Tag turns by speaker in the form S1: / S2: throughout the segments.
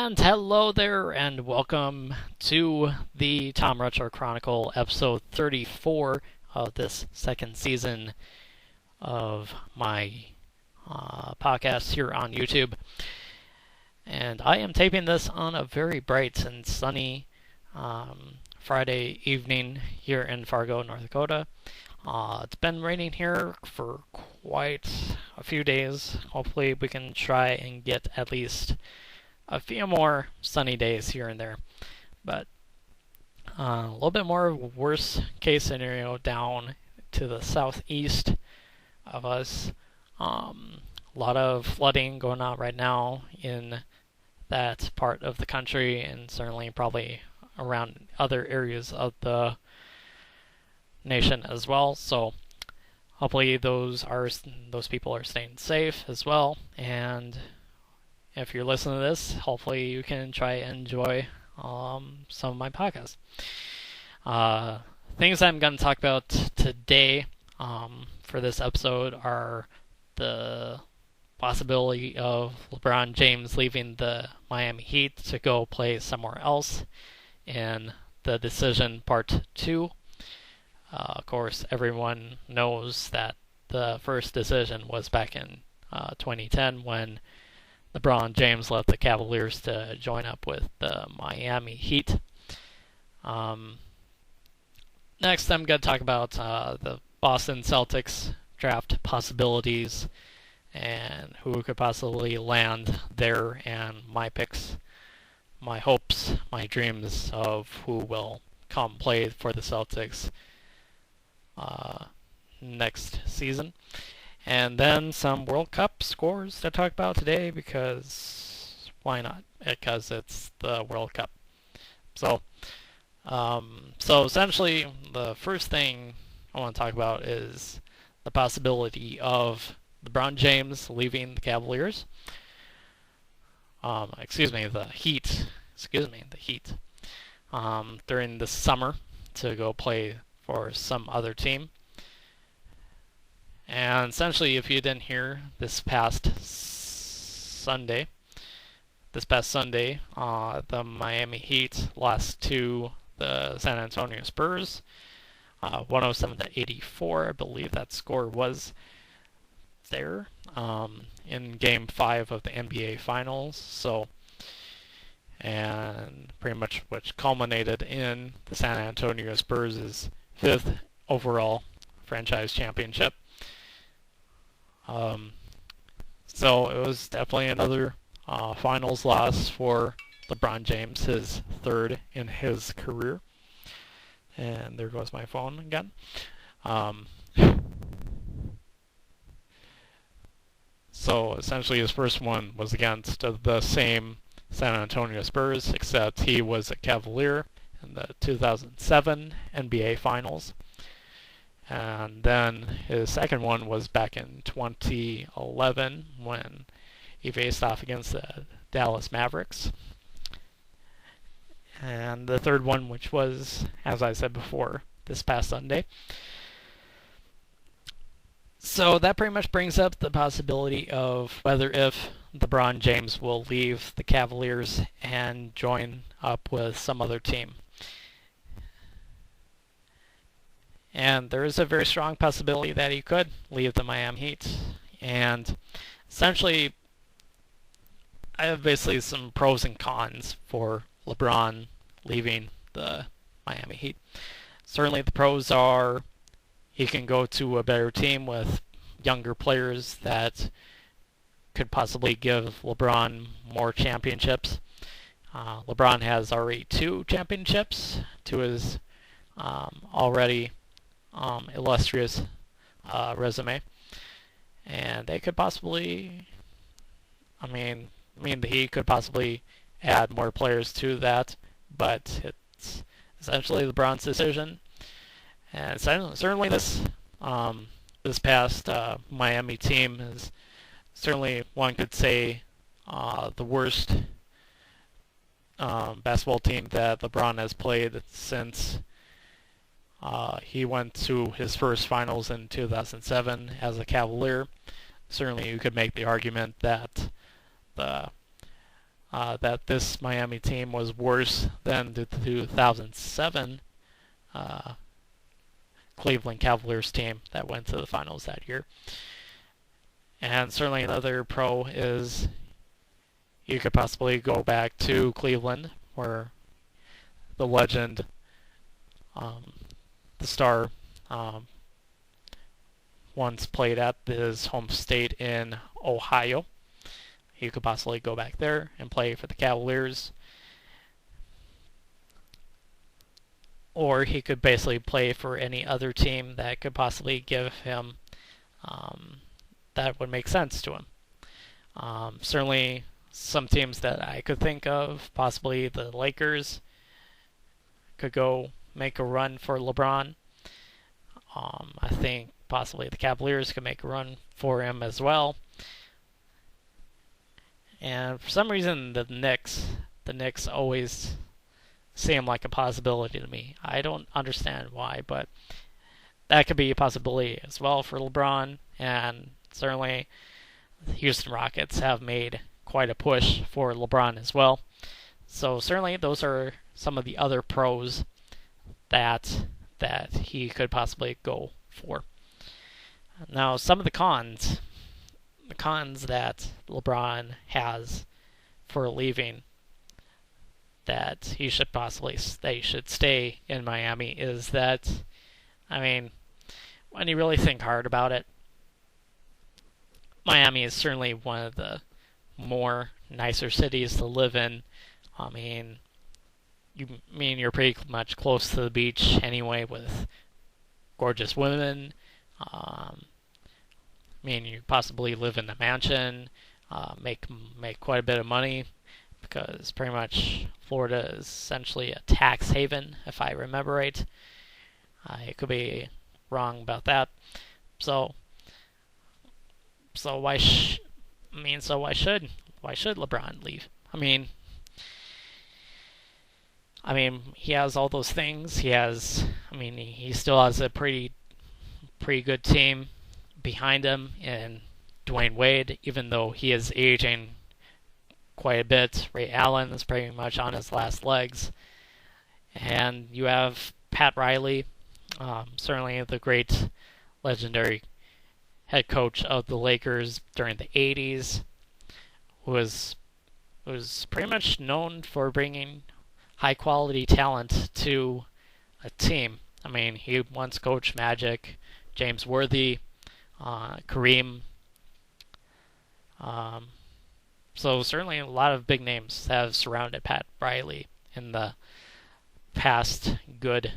S1: And hello there, and welcome to the Tom Retro Chronicle, episode 34 of this second season of my podcast here on YouTube. And I am taping this on a very bright and sunny Friday evening here in Fargo, North Dakota. It's been raining here for quite a few days. Hopefully we can try and get at least a few more sunny days here and there. But a little bit more worst case scenario down to the southeast of us. A lot of flooding going on right now in that part of the country, and certainly probably around other areas of the nation as well. So hopefully those people are staying safe as well. And if you're listening to this, hopefully you can try and enjoy some of my podcasts. Things I'm going to talk about today for this episode are the possibility of LeBron James leaving the Miami Heat to go play somewhere else in the decision part 2. Of course, everyone knows that the first decision was back in 2010 when LeBron James left the Cavaliers to join up with the Miami Heat. Next, I'm going to talk about the Boston Celtics draft possibilities and who could possibly land there, and my picks, my hopes, my dreams of who will come play for the Celtics next season. And then some World Cup scores to talk about today, because why not? Because it's the World Cup. So essentially, the first thing I want to talk about is the possibility of LeBron James leaving the Cavaliers. The Heat. The Heat. During the summer to go play for some other team. And essentially, if you didn't hear, this past Sunday, the Miami Heat lost to the San Antonio Spurs, 107-84. I believe that score was there in Game 5 of the NBA Finals. So, and pretty much which culminated in the San Antonio Spurs' 5th overall franchise championship. So it was definitely another finals loss for LeBron James, his 3rd in his career. And there goes my phone again. So essentially his first one was against the same San Antonio Spurs, except he was a Cavalier in the 2007 NBA Finals. And then his second one was back in 2011 when he faced off against the Dallas Mavericks. And the third one, which was, as I said before, this past Sunday. So that pretty much brings up the possibility of whether if LeBron James will leave the Cavaliers and join up with some other team. And there is a very strong possibility that he could leave the Miami Heat. And essentially, I have basically some pros and cons for LeBron leaving the Miami Heat. Certainly the pros are he can go to a better team with younger players that could possibly give LeBron more championships. LeBron has already 2 championships to his already illustrious resume, and they could possibly, the Heat could possibly add more players to that, but it's essentially LeBron's decision. And certainly this past Miami team is certainly, one could say, the worst basketball team that LeBron has played since he went to his first finals in 2007 as a Cavalier. Certainly you could make the argument that the that this Miami team was worse than the 2007 uh, Cleveland Cavaliers team that went to the finals that year. And certainly another pro is you could possibly go back to Cleveland, where the legend, um, the star, once played at his home state in Ohio. You could possibly go back there and play for the Cavaliers. Or he could basically play for any other team that could possibly give him that would make sense to him. Certainly some teams that I could think of, possibly the Lakers, could go make a run for LeBron. I think possibly the Cavaliers could make a run for him as well. And for some reason, the Knicks always seem like a possibility to me. I don't understand why, but that could be a possibility as well for LeBron. And certainly, the Houston Rockets have made quite a push for LeBron as well. So certainly, those are some of the other pros that he could possibly go for. Now, some of the cons that LeBron has for leaving, that he should stay in Miami, is that, I mean, when you really think hard about it, Miami is certainly one of the more nicer cities to live in. I mean, you're pretty much close to the beach anyway, with gorgeous women. You possibly live in a mansion, make quite a bit of money, because pretty much Florida is essentially a tax haven, if I remember right. I could be wrong about that. So why should LeBron leave? I mean, he has all those things. He still has a pretty good team behind him in Dwayne Wade, even though he is aging quite a bit. Ray Allen is pretty much on his last legs. And you have Pat Riley, certainly the great legendary head coach of the Lakers during the 80s, who was pretty much known for bringing high quality talent to a team. He once coached Magic, James Worthy, Kareem. So certainly a lot of big names have surrounded Pat Riley in the past good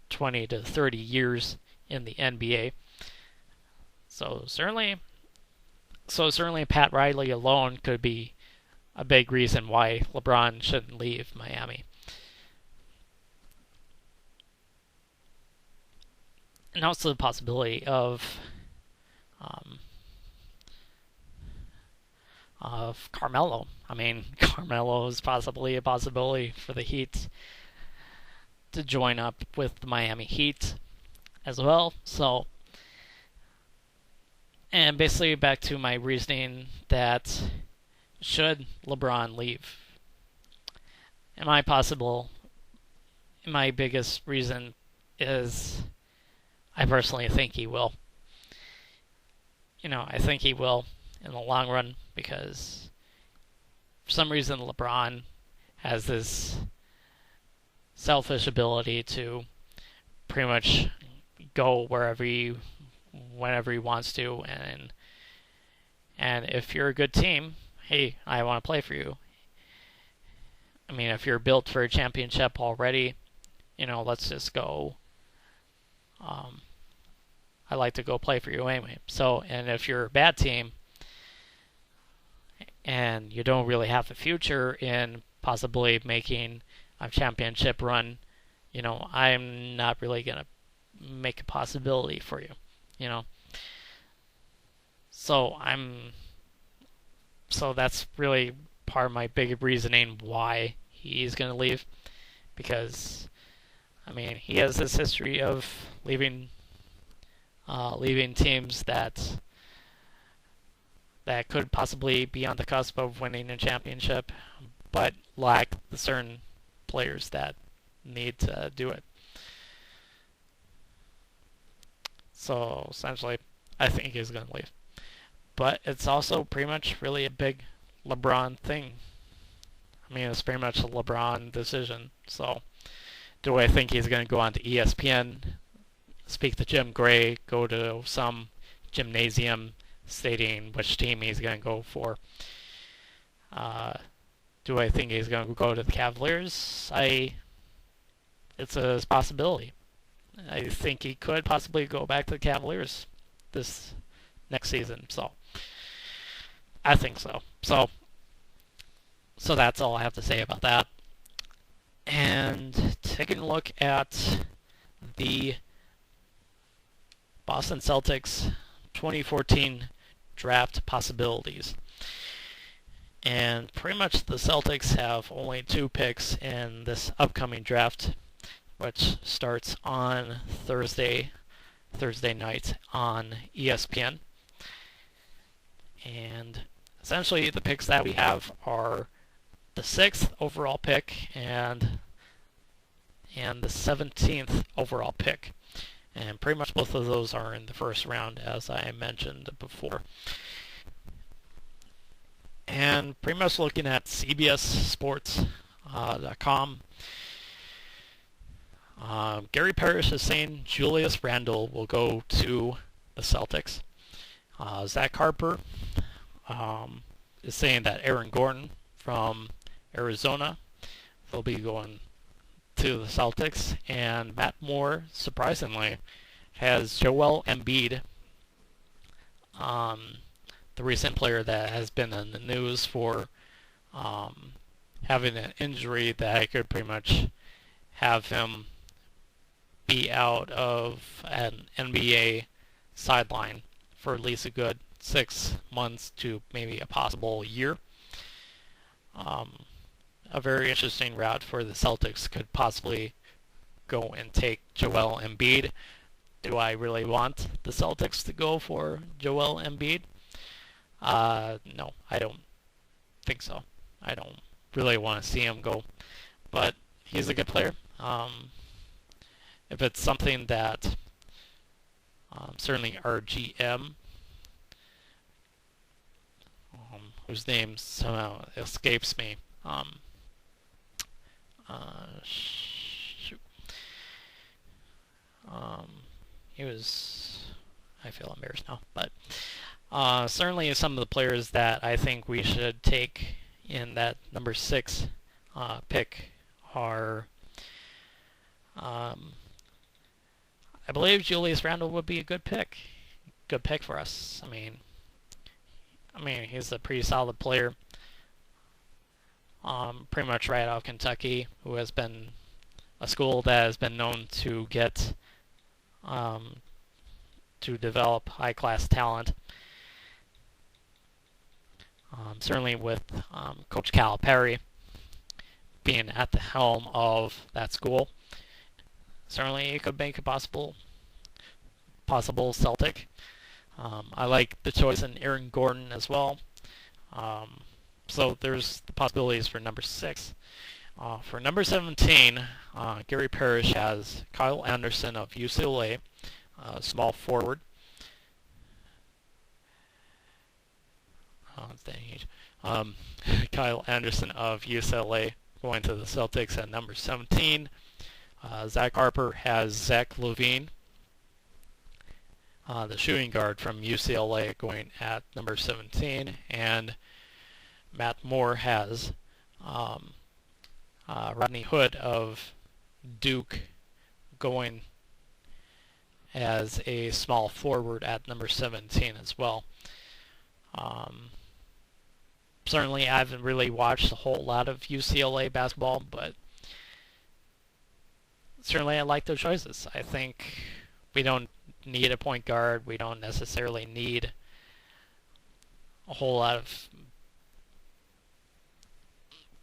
S1: 20 to 30 years in the NBA. So certainly Pat Riley alone could be a big reason why LeBron shouldn't leave Miami. And also the possibility of Carmelo. Carmelo is possibly a possibility for the Heat to join up with the Miami Heat as well. So, and basically back to my reasoning that should LeBron leave, my biggest reason is I personally think he will. I think he will in the long run, because for some reason LeBron has this selfish ability to pretty much go whenever he wants to, and if you're a good team, hey, I want to play for you. If you're built for a championship already, let's just go. I like to go play for you anyway. So, and if you're a bad team and you don't really have a future in possibly making a championship run, I'm not really going to make a possibility for you, So that's really part of my big reasoning why he's going to leave, because he has this history of leaving teams that that could possibly be on the cusp of winning a championship, but lack the certain players that need to do it. So essentially, I think he's going to leave. But it's also pretty much really a big LeBron thing. I mean, it's pretty much a LeBron decision. So, do I think he's going to go on to ESPN, speak to Jim Gray, go to some gymnasium stating which team he's going to go for? Do I think he's going to go to the Cavaliers? It's a possibility. I think he could possibly go back to the Cavaliers this next season. So, I think so. So that's all I have to say about that. And taking a look at the Boston Celtics 2014 draft possibilities. And pretty much the Celtics have only 2 picks in this upcoming draft, which starts on Thursday night on ESPN. And essentially the picks that we have are the 6th overall pick and the 17th overall pick. And pretty much both of those are in the first round, as I mentioned before. And pretty much looking at CBSSports.com, Gary Parrish is saying Julius Randle will go to the Celtics. Zach Harper is saying that Aaron Gordon from Arizona will be going to the Celtics, and Matt Moore, surprisingly, has Joel Embiid, the recent player that has been in the news for having an injury that could pretty much have him be out of an NBA sideline for at least a good 6 months to maybe a possible year. A very interesting route for the Celtics could possibly go and take Joel Embiid. Do I really want the Celtics to go for Joel Embiid? No, I don't think so. I don't really want to see him go, but he's a good player. If it's something that certainly our GM, whose name somehow escapes me, shoot. He was, I feel embarrassed now, but certainly some of the players that I think we should take in that number 6 pick are, I believe Julius Randle would be a good pick for us. I mean, he's a pretty solid player. Pretty much right out of Kentucky, who has been a school that has been known to get to develop high-class talent. Certainly with Coach Calipari being at the helm of that school, certainly it could make a possible Celtic. I like the choice in Aaron Gordon as well. So there's the possibilities for number 6. For number 17, Gary Parrish has Kyle Anderson of UCLA, small forward. Kyle Anderson of UCLA going to the Celtics at number 17. Zach Harper has Zach LaVine, the shooting guard from UCLA, going at number 17, and Matt Moore has Rodney Hood of Duke going as a small forward at number 17 as well. Certainly, I haven't really watched a whole lot of UCLA basketball, but certainly I like those choices. I think we don't need a point guard. We don't necessarily need a whole lot of...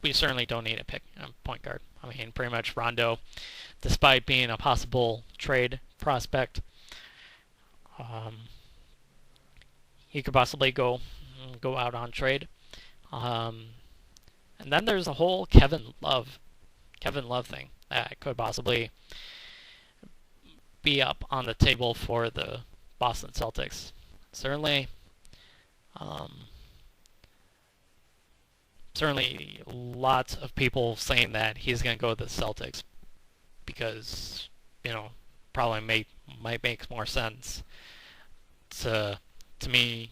S1: We certainly don't need a point guard. I mean, pretty much Rondo, despite being a possible trade prospect, he could possibly go go out on trade. And then there's the whole Kevin Love thing that could possibly be up on the table for the Boston Celtics. Certainly, certainly lots of people saying that he's going to go to the Celtics because, probably might make more sense to me,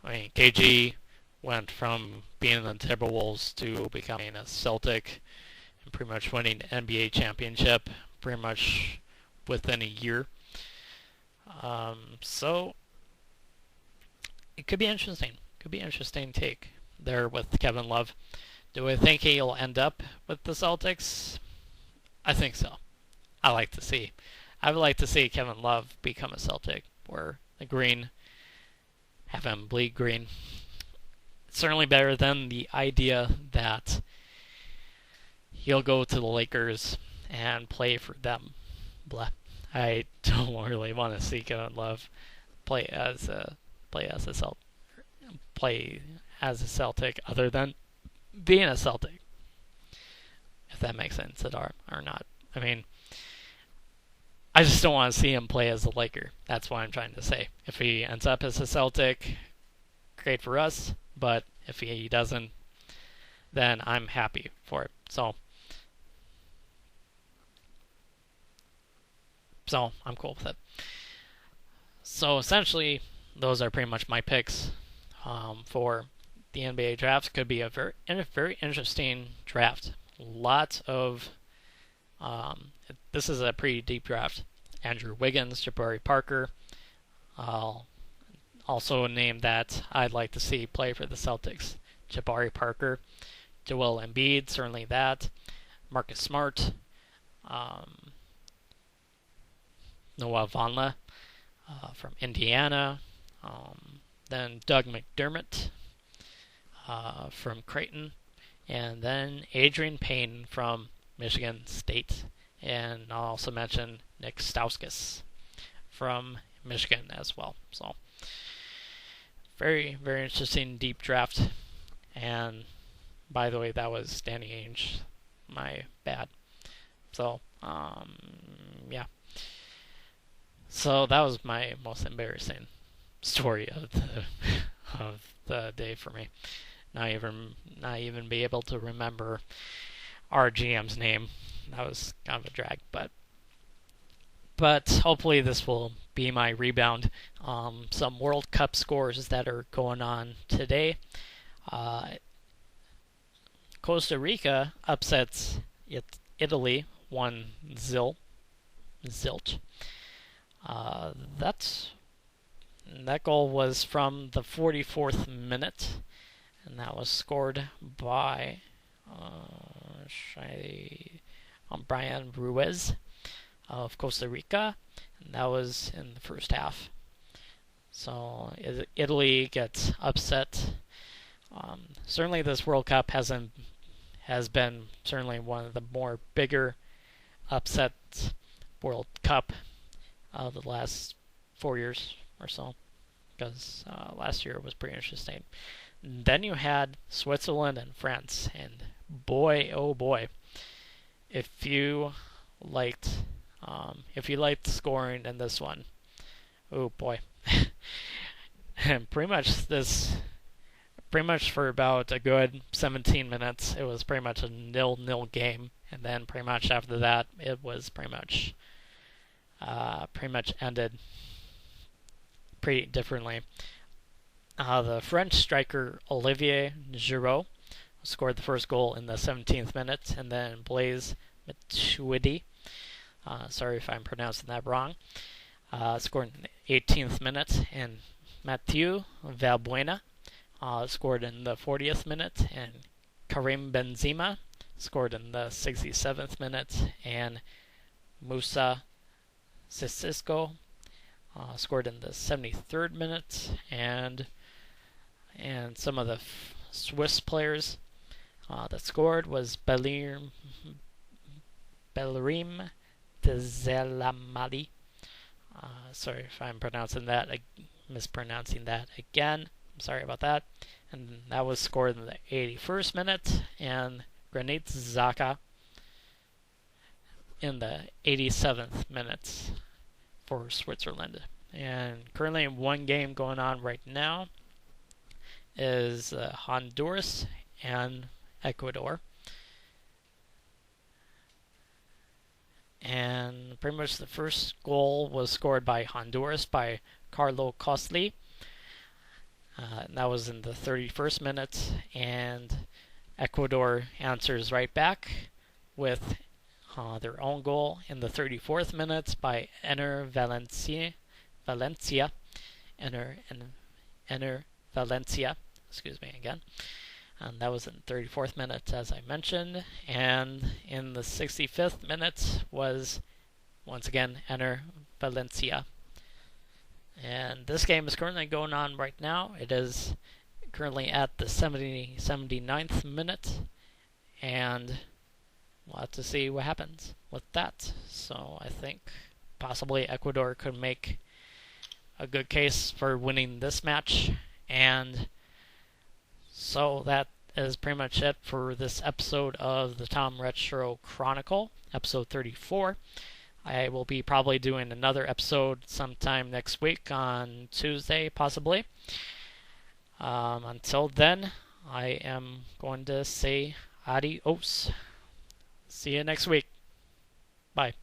S1: KG went from being in the Timberwolves to becoming a Celtic and pretty much winning the NBA championship pretty much within a year. So it could be interesting. Could be an interesting take there with Kevin Love. Do I think he'll end up with the Celtics? I think so. I would like to see Kevin Love become a Celtic, where the green, have him bleed green. Certainly better than the idea that he'll go to the Lakers and play for them. Blah. I don't really want to see Kevin Love play as a Celtic, other than being a Celtic. If that makes sense at all or not. I mean, I just don't want to see him play as a Laker. That's what I'm trying to say. If he ends up as a Celtic, great for us. But if he doesn't, then I'm happy for it. So I'm cool with it. So essentially, those are pretty much my picks for the NBA draft. Could be a very interesting draft. Lots of this is a pretty deep draft. Andrew Wiggins, Jabari Parker. Also a name that I'd like to see play for the Celtics. Jabari Parker, Joel Embiid, certainly that. Marcus Smart, Noah Vonleh from Indiana. Then Doug McDermott from Creighton. And then Adrian Payne from Michigan State. And I'll also mention Nick Stauskas from Michigan as well. So very, very interesting deep draft. And by the way, that was Danny Ainge. My bad. So, yeah. So that was my most embarrassing story of the day for me. Not even be able to remember our GM's name. That was kind of a drag, but hopefully this will be my rebound. Some World Cup scores that are going on today. Costa Rica upsets Italy 1-0. Zilch. That goal was from the 44th minute, and that was scored by Brian Ruiz of Costa Rica, and that was in the first half. So Italy gets upset. Certainly this World Cup has been certainly one of the more bigger upset World Cup of the last 4 years or so, because last year was pretty interesting. And then you had Switzerland and France, and boy, oh boy, if you liked scoring in this one, oh boy, and pretty much for about a good 17 minutes, it was pretty much a 0-0 game, and then pretty much after that, it was pretty much ended pretty differently. The French striker Olivier Giroud scored the first goal in the 17th minute, and then Blaise Matuidi, sorry if I'm pronouncing that wrong, scored in the 18th minute, and Mathieu Valbuena scored in the 40th minute, and Karim Benzema scored in the 67th minute, and Moussa Sissoko scored in the 73rd minute, and some of the Swiss players that scored was Bellerim Dezelamadi. Sorry if I'm mispronouncing that again. Sorry about that. And that was scored in the 81st minute, and Granit Xhaka in the 87th minute for Switzerland. And currently, one game going on right now is Honduras and Ecuador. And pretty much the first goal was scored by Honduras by Carlo Costly. That was in the 31st minute, and Ecuador answers right back with their own goal in the 34th minute by Ener Valencia. Ener Valencia. Excuse me again. And that was in the 34th minute, as I mentioned. And in the 65th minute was, once again, Ener Valencia. And this game is currently going on right now. It is currently at the 79th minute. And we'll have to see what happens with that. So I think possibly Ecuador could make a good case for winning this match. And so that is pretty much it for this episode of the Tom Retro Chronicle, episode 34. I will be probably doing another episode sometime next week on Tuesday, possibly. Until then, I am going to say adios. See you next week. Bye.